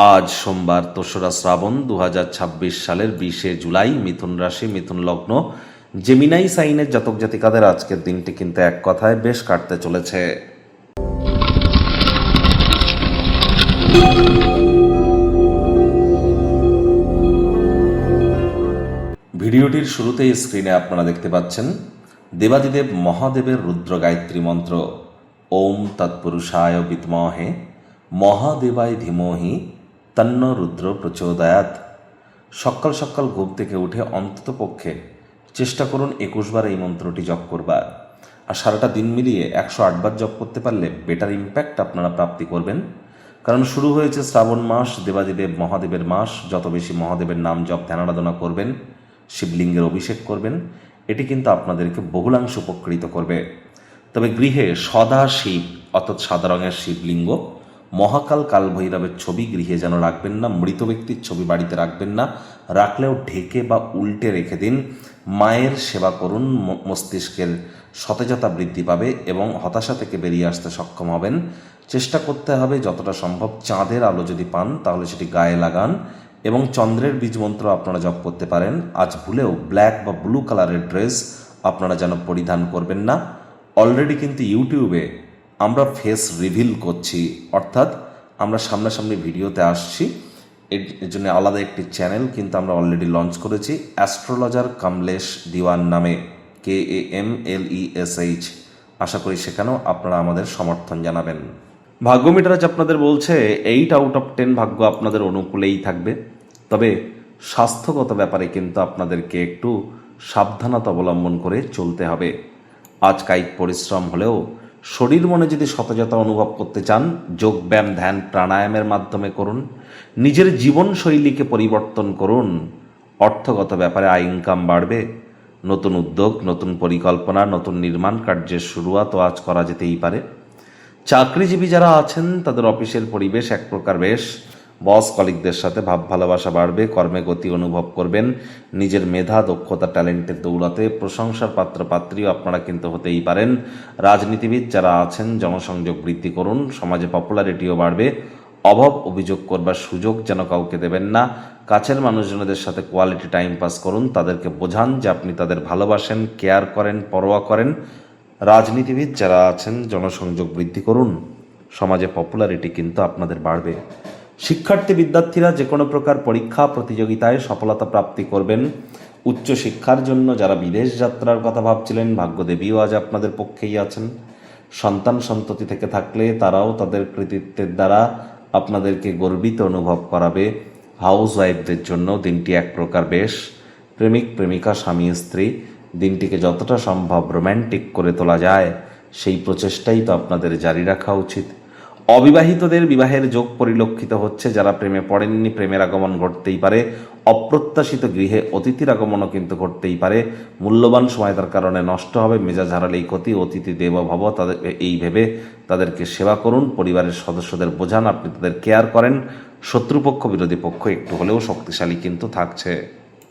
আজ সোমবার ২রা শ্রাবণ ২০২৬ সালের ২০শে জুলাই। মিথুন রাশি, মিথুন লগ্ন, জেমিনাই সাইনের জাতক জাতিকাদের আজকের দিনটি কিন্তু এক কথায় বেশ কাটতে চলেছে। ভিডিওটির শুরুতেই স্ক্রিনে আপনারা দেখতে পাচ্ছেন দেবাদিদেব মহাদেবের রুদ্র গায়ত্রী মন্ত্র। ওম তৎপুরুষায় বিদ্মহে মহাদেবায় ধীমহি তন্ন রুদ্র প্রচোদয়াৎ। সকাল সকাল ঘুম থেকে উঠে অন্তত পক্ষে চেষ্টা করুন ২১ বার এই মন্ত্রটি জপ করবার, আর সারাটা দিন মিলিয়ে ১০৮ বার জপ করতে পারলে বেটার ইম্প্যাক্ট আপনারা প্রাপ্তি করবেন। কারণ শুরু হয়েছে শ্রাবণ মাস, দেবাদিদেব মহাদেবের মাস। যত বেশি মহাদেবের নাম জপ ধ্যান আরাধনা করবেন, শিবলিঙ্গের অভিষেক করবেন, এটি কিন্তু আপনাদেরকে বহুলাংশ উপকৃত করবে। তবে গৃহে সদা শিব অর্থাৎ সাদা রঙের শিবলিঙ্গ, মহাকাল কালভৈরবের ছবি গৃহে যেন রাখবেন না। মৃত ব্যক্তির ছবি বাড়িতে রাখবেন না, রাখলেও ঢেকে বা উল্টে রেখে দিন। মায়ের সেবা করুন, মস্তিষ্কের সতেজতা বৃদ্ধি পাবে এবং হতাশা থেকে বেরিয়ে আসতে সক্ষম হবেন। চেষ্টা করতে হবে যতটা সম্ভব চাঁদের আলো যদি পান তাহলে সেটি গায়ে লাগান এবং চন্দ্রের বীজ মন্ত্র আপনারা জপ করতে পারেন। আজ ভুলেও ব্ল্যাক বা ব্লু কালারের ড্রেস আপনারা যেন পরিধান করবেন না। অলরেডি কিন্তু ইউটিউবে আমরা ফেস রিভিল করছি, অর্থাৎ আমরা সামনাসামনি ভিডিওতে আসছি। এর জন্য আলাদা একটি চ্যানেল কিন্তু আমরা অলরেডি লঞ্চ করেছি, অ্যাস্ট্রোলজার কমলেশ দিওয়ান নামে, KAMLESH। আশা করি সেখানেও আপনারা আমাদের সমর্থন জানাবেন। ভাগ্য মিটার আজ আপনাদের বলছে 8 আউট অফ 10 ভাগ্য আপনাদের অনুকূলেই থাকবে। তবে স্বাস্থ্যগত ব্যাপারে কিন্তু আপনাদেরকে একটু সাবধানতা অবলম্বন করে চলতে হবে। আজ কায়িক পরিশ্রম হলেও শরীর মনে যদি সতেজতা অনুভব করতে চান, যোগব্যায়াম, ধ্যান, প্রাণায়ামের মাধ্যমে করুন। নিজের জীবনশৈলীকে পরিবর্তন করুন। অর্থগত ব্যাপারে আয় ইনকাম বাড়বে। নতুন উদ্যোগ, নতুন পরিকল্পনা, নতুন নির্মাণ কার্যের শুরুয়াতও আজ করা যেতেই পারে। চাকরিজীবী যারা আছেন তাদের অফিসের পরিবেশ এক প্রকার বেশ। বস কলিগদের সাথে ভাব ভালোবাসা বাড়বে, কর্মে গতি অনুভব করবেন। নিজের মেধা, দক্ষতা, ট্যালেন্টের দৌলতে প্রশংসার পাত্রপাত্রীও আপনারা কিন্তু হতেই পারেন। রাজনীতিবিদ যারা আছেন জনসংযোগ বৃদ্ধি করুন, সমাজে পপুলারিটিও বাড়বে। অভাব অভিযোগ করবার সুযোগ যেন কাউকে দেবেন না। কাছের মানুষজনদের সাথে কোয়ালিটি টাইম পাস করুন, তাদেরকে বোঝান যে আপনি তাদের ভালোবাসেন, কেয়ার করেন, পরোয়া করেন। রাজনীতিবিদ যারা আছেন জনসংযোগ বৃদ্ধি করুন, সমাজে পপুলারিটি কিন্তু আপনাদের বাড়বে। শিক্ষার্থী বিদ্যার্থীরা যে কোনো প্রকার পরীক্ষা প্রতিযোগিতায় সফলতা প্রাপ্তি করবেন। উচ্চশিক্ষার জন্য যারা বিদেশ যাত্রার কথা ভাবছিলেন, ভাগ্যদেবীও আজ আপনাদের পক্ষেই আছেন। সন্তান সন্ততি থেকে থাকলে তারাও তাদের কৃতিত্বের দ্বারা আপনাদেরকে গর্বিত অনুভব করাবে। হাউস ওয়াইফদের জন্য দিনটি এক প্রকার বেশ। প্রেমিক প্রেমিকা, স্বামী স্ত্রী, দিনটিকে যতটা সম্ভব রোম্যান্টিক করে তোলা যায় সেই প্রচেষ্টাই তো আপনাদের জারি রাখা উচিত। অবিবাহিতদের বিবাহের যোগ পরিলক্ষিত হচ্ছে। যারা প্রেমে পড়েননি, প্রেমের আগমন ঘটতেই পারে। অপ্রত্যাশিত গৃহে অতিথির আগমনও কিন্তু ঘটতেই পারে। মূল্যবান সময় তার কারণে নষ্ট হবে। মেজাজ হারালেই ক্ষতি। অতিথি দেব ভব, তাদের এই ভেবে তাদেরকে সেবা করুন। পরিবারের সদস্যদের বোঝান আপনি তাদের কেয়ার করেন। শত্রুপক্ষ বিরোধী পক্ষ একটু হলেও শক্তিশালী কিন্তু থাকছে।